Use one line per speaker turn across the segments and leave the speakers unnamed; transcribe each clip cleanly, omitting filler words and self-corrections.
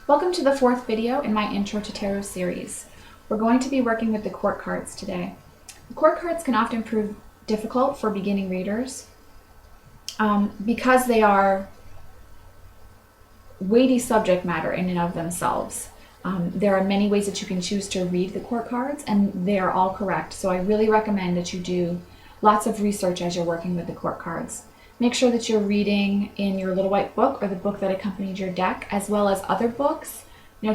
Welcome to the fourth video in my Intro to Tarot series. We're going to be working with the court cards today. The court cards can often prove difficult for beginning readers because they are weighty subject matter in and of themselves. There are many ways that you can choose to read the court cards, and they are all correct. So I really recommend that you do lots of research as you're working with the court cards. Make sure that you're reading in your little white book or the book that accompanied your deck, as well as other books.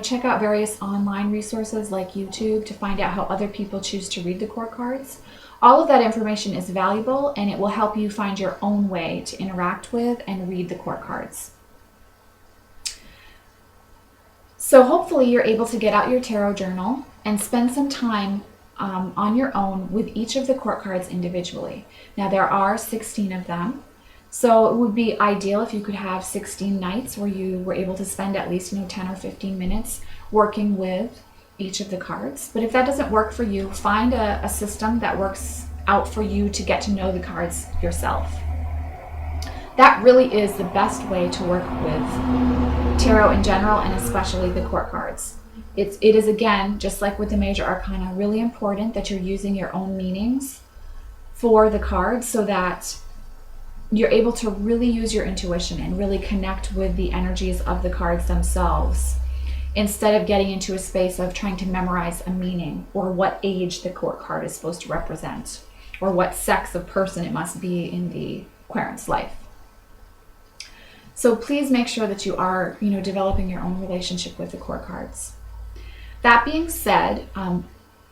Check out various online resources like YouTube to find out how other people choose to read the court cards. All of that information is valuable, and it will help you find your own way to interact with and read the court cards. So hopefully you're able to get out your tarot journal and spend some time on your own with each of the court cards individually. Now there are 16 of them. So it would be ideal if you could have 16 nights where you were able to spend at least 10 or 15 minutes working with each of the cards. But if that doesn't work for you, find a system that works out for you to get to know the cards yourself. That really is the best way to work with tarot in general, and especially the court cards. It is, again, just like with the major arcana, really important that you're using your own meanings for the cards so that you're able to really use your intuition and really connect with the energies of the cards themselves, instead of getting into a space of trying to memorize a meaning, or what age the court card is supposed to represent, or what sex of person it must be in the querent's life. So please make sure that you are, developing your own relationship with the court cards. That being said,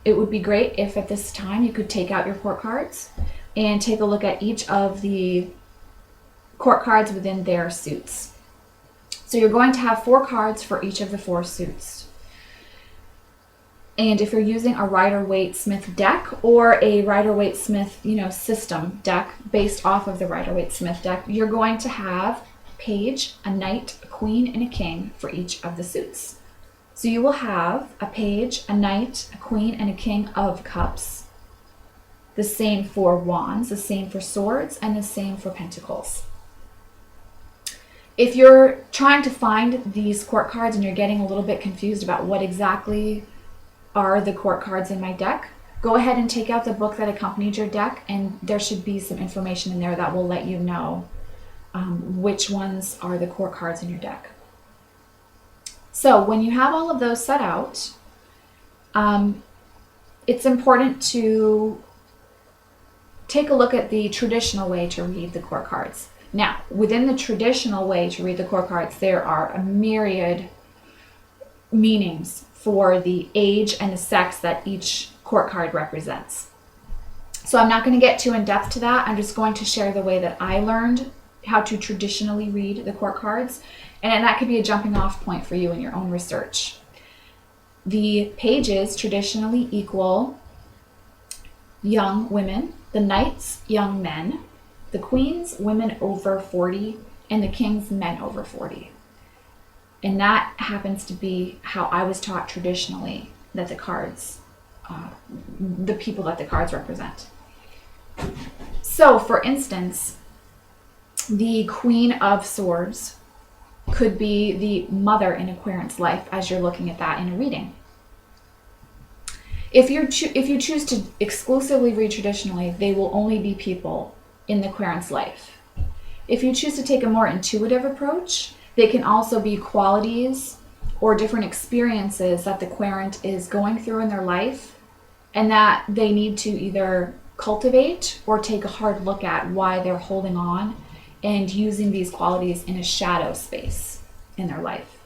it would be great if at this time you could take out your court cards and take a look at each of the court cards within their suits. So you're going to have 4 cards for each of the 4 suits. And if you're using a Rider-Waite-Smith deck or a Rider-Waite-Smith, system deck based off of the Rider-Waite-Smith deck, you're going to have a page, a knight, a queen, and a king for each of the suits. So you will have a page, a knight, a queen, and a king of cups. The same for wands, the same for swords, and the same for pentacles. If you're trying to find these court cards and you're getting a little bit confused about what exactly are the court cards in my deck, go ahead and take out the book that accompanied your deck, and there should be some information in there that will let you know which ones are the court cards in your deck. So when you have all of those set out, it's important to take a look at the traditional way to read the court cards. Now, within the traditional way to read the court cards, there are a myriad meanings for the age and the sex that each court card represents. So I'm not going to get too in depth to that. I'm just going to share the way that I learned how to traditionally read the court cards, and that could be a jumping off point for you in your own research. The pages traditionally equal young women, the knights, young men, the queens, women over 40, and the kings, men over 40. And that happens to be how I was taught traditionally that the cards, the people that the cards represent. So, for instance, the Queen of Swords could be the mother in a querent's life as you're looking at that in a reading. If you choose to exclusively read traditionally, they will only be people in the querent's life. If you choose to take a more intuitive approach, they can also be qualities or different experiences that the querent is going through in their life, and that they need to either cultivate or take a hard look at why they're holding on and using these qualities in a shadow space in their life.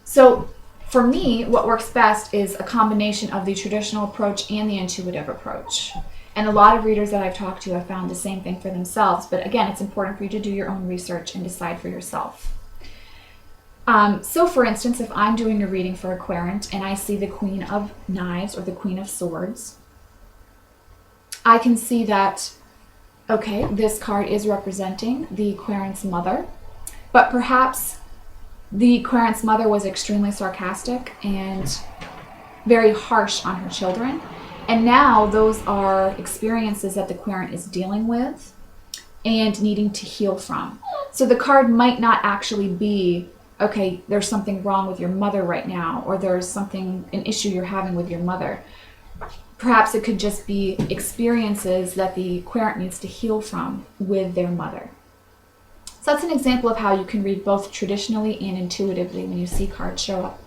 So for me, what works best is a combination of the traditional approach and the intuitive approach. And a lot of readers that I've talked to have found the same thing for themselves. But again, it's important for you to do your own research and decide for yourself. So for instance, if I'm doing a reading for a querent and I see the Queen of Knives or the Queen of Swords, I can see that, okay, this card is representing the querent's mother, but perhaps the querent's mother was extremely sarcastic and very harsh on her children. And now those are experiences that the querent is dealing with and needing to heal from. So the card might not actually be okay, there's something wrong with your mother right now, or there's an issue you're having with your mother. Perhaps it could just be experiences that the querent needs to heal from with their mother. So that's an example of how you can read both traditionally and intuitively when you see cards show up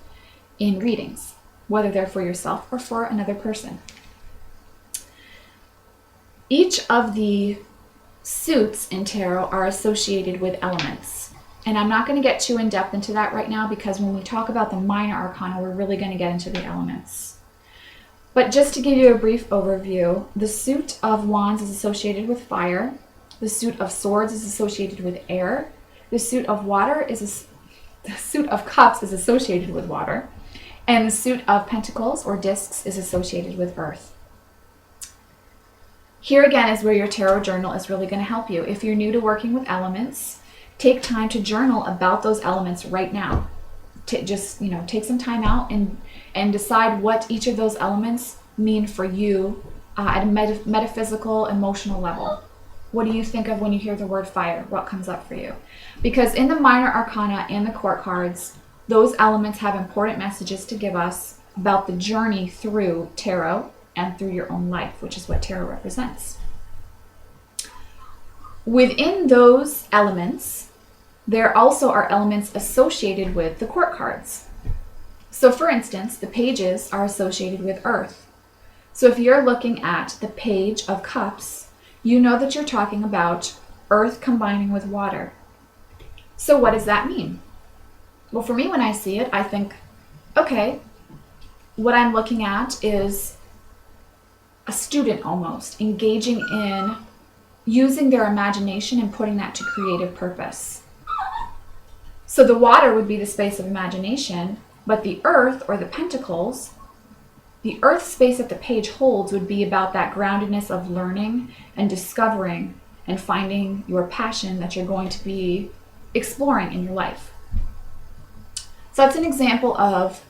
in readings, whether they're for yourself or for another person. Each of the suits in tarot are associated with elements. And I'm not going to get too in depth into that right now, because when we talk about the minor arcana, we're really going to get into the elements. But just to give you a brief overview, the suit of wands is associated with fire. The suit of swords is associated with air. The suit of the suit of cups is associated with water. And the suit of pentacles or discs is associated with earth. Here again is where your tarot journal is really going to help you. If you're new to working with elements, take time to journal about those elements right now. Just take some time out and decide what each of those elements mean for you at a metaphysical, emotional level. What do you think of when you hear the word fire? What comes up for you? Because in the minor arcana and the court cards, those elements have important messages to give us about the journey through tarot and through your own life, which is what tarot represents. Within those elements, there also are elements associated with the court cards. So for instance, the pages are associated with earth. So if you're looking at the page of cups, you know that you're talking about earth combining with water. So what does that mean? Well, for me, when I see it, I think, okay, what I'm looking at is a student almost engaging in using their imagination and putting that to creative purpose. So the water would be the space of imagination, but the earth or the pentacles, the earth space that the page holds would be about that groundedness of learning and discovering and finding your passion that you're going to be exploring in your life. So that's an example of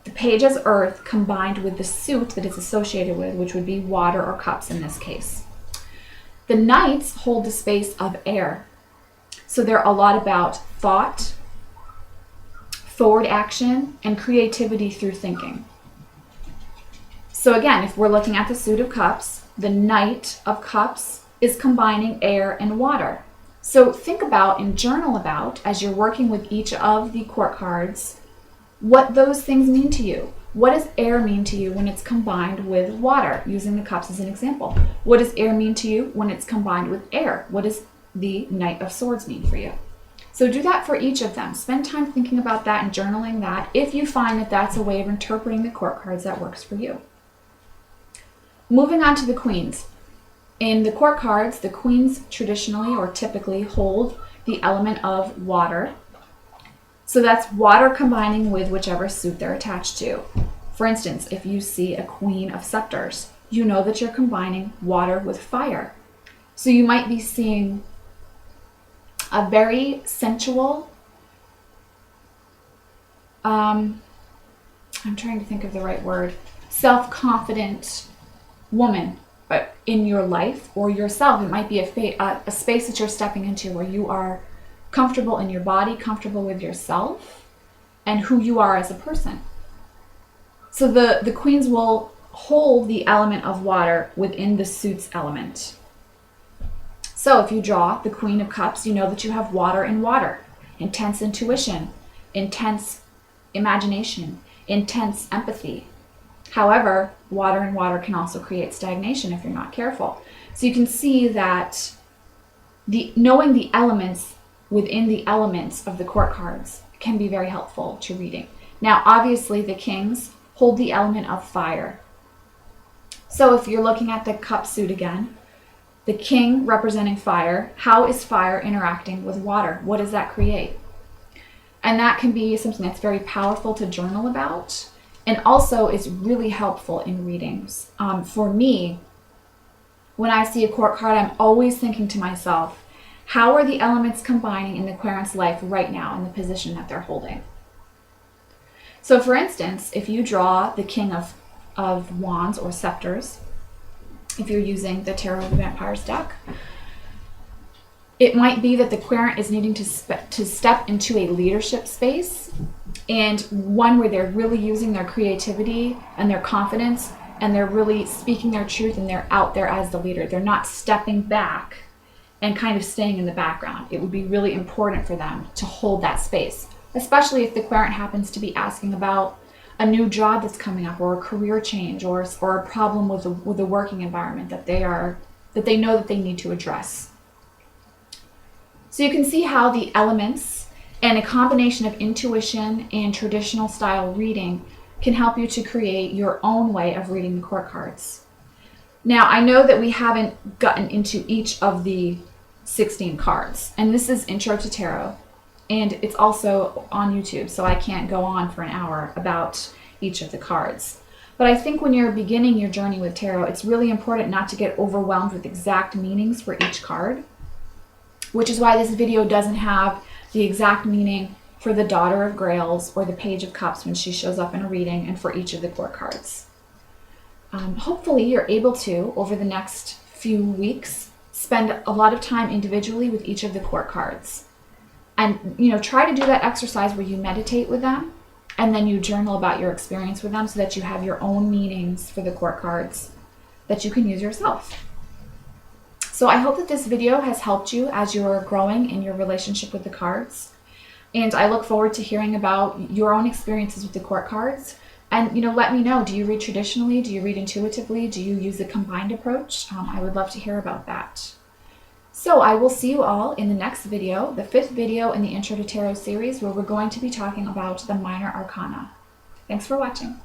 the page as earth combined with the suit that it's associated with, which would be water or cups in this case. The knights hold the space of air. So they're a lot about thought, forward action, and creativity through thinking. So again, if we're looking at the suit of cups, the knight of cups is combining air and water. So think about and journal about, as you're working with each of the court cards, what those things mean to you. What does air mean to you when it's combined with water? Using the cups as an example. What does air mean to you when it's combined with air? What does the Knight of Swords mean for you? So do that for each of them. Spend time thinking about that and journaling that if you find that that's a way of interpreting the court cards that works for you. Moving on to the queens. In the court cards, the queens traditionally or typically hold the element of water. So that's water combining with whichever suit they're attached to. For instance, if you see a Queen of Scepters, you know that you're combining water with fire. So you might be seeing a very sensual, I'm trying to think of the right word, self-confident woman in your life or yourself. It might be a space that you're stepping into where you are comfortable in your body, comfortable with yourself, and who you are as a person. So the queens will hold the element of water within the suit's element. So if you draw the Queen of Cups, you know that you have water and water, intense intuition, intense imagination, intense empathy. However, water and water can also create stagnation if you're not careful. So you can see that knowing the elements within the elements of the court cards can be very helpful to reading. Now, obviously, the kings hold the element of fire. So if you're looking at the cup suit again, the king representing fire, how is fire interacting with water? What does that create? And that can be something that's very powerful to journal about, and also is really helpful in readings. For me, when I see a court card, I'm always thinking to myself, how are the elements combining in the querent's life right now in the position that they're holding? So for instance, if you draw the King of Wands or Scepters, if you're using the Tarot of the Vampires deck, It might be that the querent is needing to step into a leadership space, and one where they're really using their creativity and their confidence, and they're really speaking their truth, and they're out there as the leader. They're not stepping back and kind of staying in the background. It would be really important for them to hold that space, especially if the querent happens to be asking about a new job that's coming up, or a career change, or a problem with the working environment that they know that they need to address. So you can see how the elements and a combination of intuition and traditional style reading can help you to create your own way of reading the court cards. Now, I know that we haven't gotten into each of the 16 cards, and this is Intro to Tarot, and it's also on YouTube, so I can't go on for an hour about each of the cards. But I think when you're beginning your journey with tarot, it's really important not to get overwhelmed with exact meanings for each card, which is why this video doesn't have the exact meaning for the Daughter of Grails or the Page of Cups when she shows up in a reading, and for each of the court cards. Hopefully you're able to, over the next few weeks, spend a lot of time individually with each of the court cards. And try to do that exercise where you meditate with them, and then you journal about your experience with them, so that you have your own meanings for the court cards that you can use yourself. So I hope that this video has helped you as you're growing in your relationship with the cards. And I look forward to hearing about your own experiences with the court cards. And let me know, do you read traditionally? Do you read intuitively? Do you use a combined approach? I would love to hear about that. So I will see you all in the next video, the 5th video in the Intro to Tarot series, where we're going to be talking about the Minor Arcana. Thanks for watching.